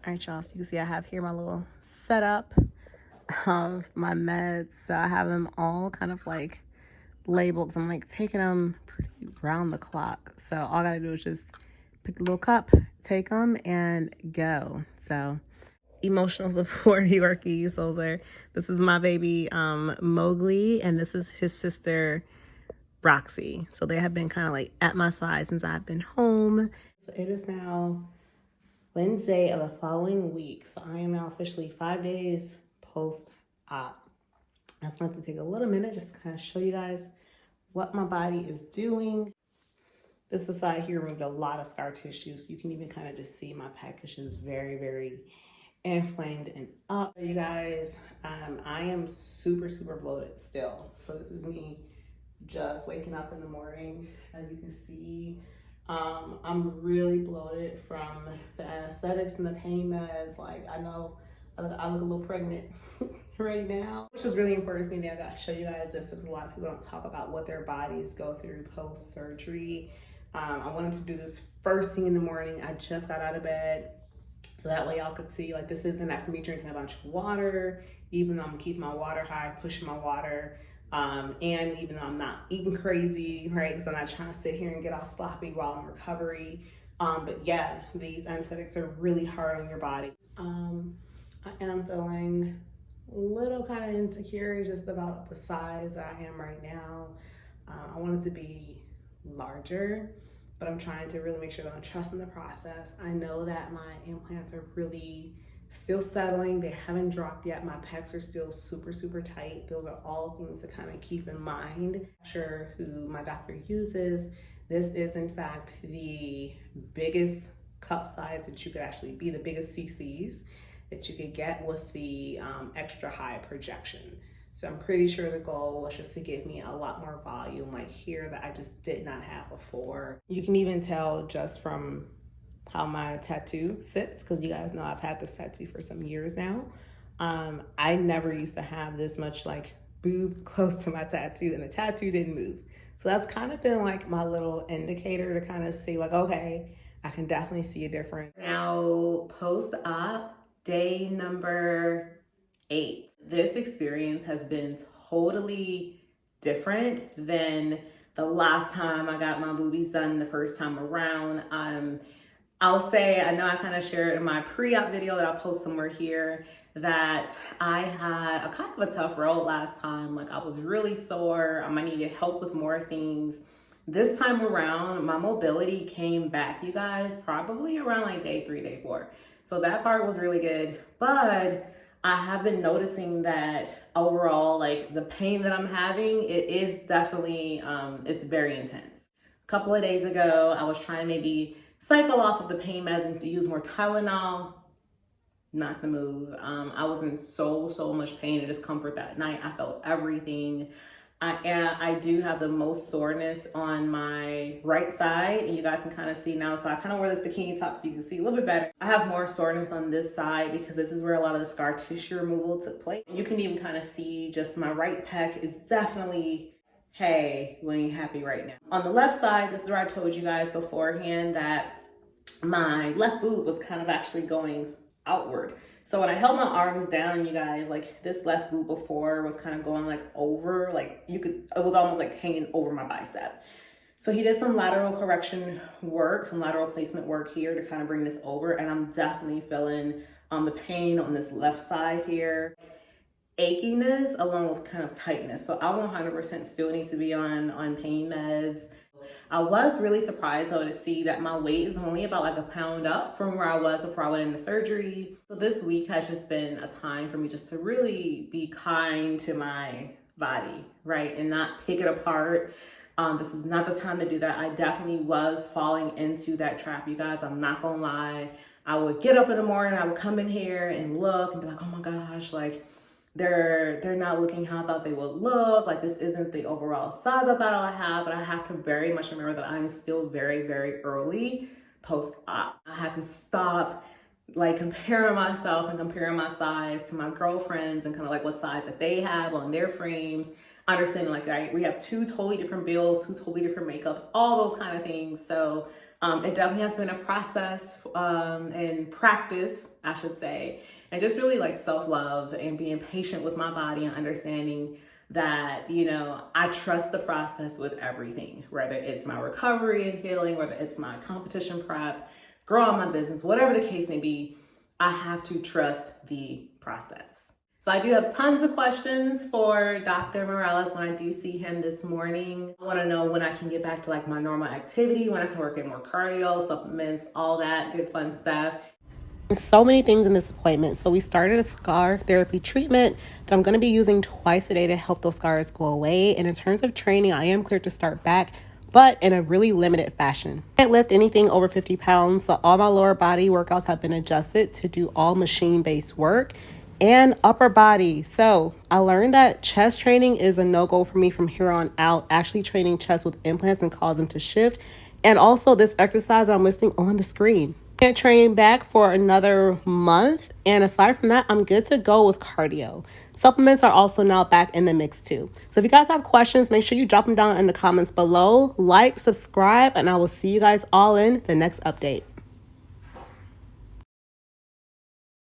All right, y'all, so you can see I have here my little setup of my meds. So I have them all kind of like labeled because I'm like taking them pretty round the clock. So all I gotta do is just pick the little cup, take them, and go. So emotional support Yorkies, those are, this is my baby Mowgli, and this is his sister Roxy. So they have been kind of like at my side since I've been home. So it is now Wednesday of the following week. So I am now officially 5 days post-op. I just wanted to take a little minute just to kind of show you guys what my body is doing. This side here removed a lot of scar tissue, so you can even kind of just see my pec is just very, very inflamed and up. You guys, I am super, super bloated still. So this is me just waking up in the morning. As you can see, I'm really bloated from the anesthetics and the pain meds. Like, I know I look a little pregnant right now, which is really important for me. I gotta show you guys this because a lot of people don't talk about what their bodies go through post-surgery. I wanted to do this first thing in the morning. I just got out of bed, so that way y'all could see, like, this isn't after me drinking a bunch of water, even though I'm keeping my water high, pushing my water, and even though I'm not eating crazy, right, because I'm not trying to sit here and get all sloppy while I'm in recovery. But yeah, these anesthetics are really hard on your body. I am feeling a little kind of insecure just about the size that I am right now. I want it to be larger, but I'm trying to really make sure that I'm trusting the process. I know that my implants are really still settling. They haven't dropped yet. My pecs are still super, super tight. Those are all things to kind of keep in mind. I'm sure who my doctor uses. This is in fact the biggest cup size that you could actually be, the biggest CCs that you could get with the extra high projection. So I'm pretty sure the goal was just to give me a lot more volume like here that I just did not have before. You can even tell just from how my tattoo sits, because you guys know I've had this tattoo for some years now. I never used to have this much like boob close to my tattoo, and the tattoo didn't move. So that's kind of been like my little indicator to kind of see like, okay, I can definitely see a difference. Now, post-op, day number 8. This experience has been totally different than the last time I got my boobies done the first time around. I'll say, I know I kind of shared in my pre-op video that I'll post somewhere here, that I had a kind of a tough road last time. Like, I was really sore. I needed help with more things. This time around, my mobility came back, you guys, probably around like day 3, day 4. So that part was really good. But I have been noticing that overall, like, the pain that I'm having, it is definitely, it's very intense. A couple of days ago, I was trying to maybe cycle off of the pain meds and use more Tylenol. Not the move. I was in so much pain and discomfort that night. I felt everything. I do have the most soreness on my right side, and you guys can kind of see now. So I kind of wear this bikini top so you can see a little bit better. I have more soreness on this side because this is where a lot of the scar tissue removal took place. You can even kind of see just my right pec is definitely, hey, we ain't happy right now. On the left side, this is where I told you guys beforehand that my left boob was kind of actually going outward. So when I held my arms down, you guys, like, this left boob before was kind of going like over, like it was almost like hanging over my bicep. So he did some lateral correction work, some lateral placement work here to kind of bring this over. And I'm definitely feeling the pain on this left side here. Achiness along with kind of tightness. So I 100% still need to be on pain meds. I was really surprised though to see that my weight is only about like a pound up from where I was before I went into surgery. So this week has just been a time for me just to really be kind to my body, right? And not pick it apart. This is not the time to do that. I definitely was falling into that trap, you guys. I'm not gonna lie. I would get up in the morning, I would come in here and look and be like, oh my gosh, like, they're not looking how I thought they would look. Like, this isn't the overall size I thought I have, but I have to very much remember that I'm still very, very early post-op. I had to stop like comparing myself and comparing my size to my girlfriends and kind of like what size that they have on their frames. Understanding like we have 2 totally different builds, 2 totally different makeups, all those kind of things. So It definitely has been a process and practice, I should say, and just really like self-love and being patient with my body and understanding that, you know, I trust the process with everything, whether it's my recovery and healing, whether it's my competition prep, growing my business, whatever the case may be, I have to trust the process. So I do have tons of questions for Dr. Morales when I do see him this morning. I want to know when I can get back to like my normal activity, when I can work in more cardio, supplements, all that good fun stuff. So many things in this appointment. So we started a scar therapy treatment that I'm going to be using twice a day to help those scars go away. And in terms of training, I am cleared to start back, but in a really limited fashion. I can't lift anything over 50 pounds. So all my lower body workouts have been adjusted to do all machine-based work and upper body. So I learned that chest training is a no-go for me from here on out, actually training chest with implants and cause them to shift. And also this exercise I'm listing on the screen. Can't train back for another month. And aside from that, I'm good to go with cardio. Supplements are also now back in the mix too. So if you guys have questions, make sure you drop them down in the comments below. Like, subscribe, and I will see you guys all in the next update.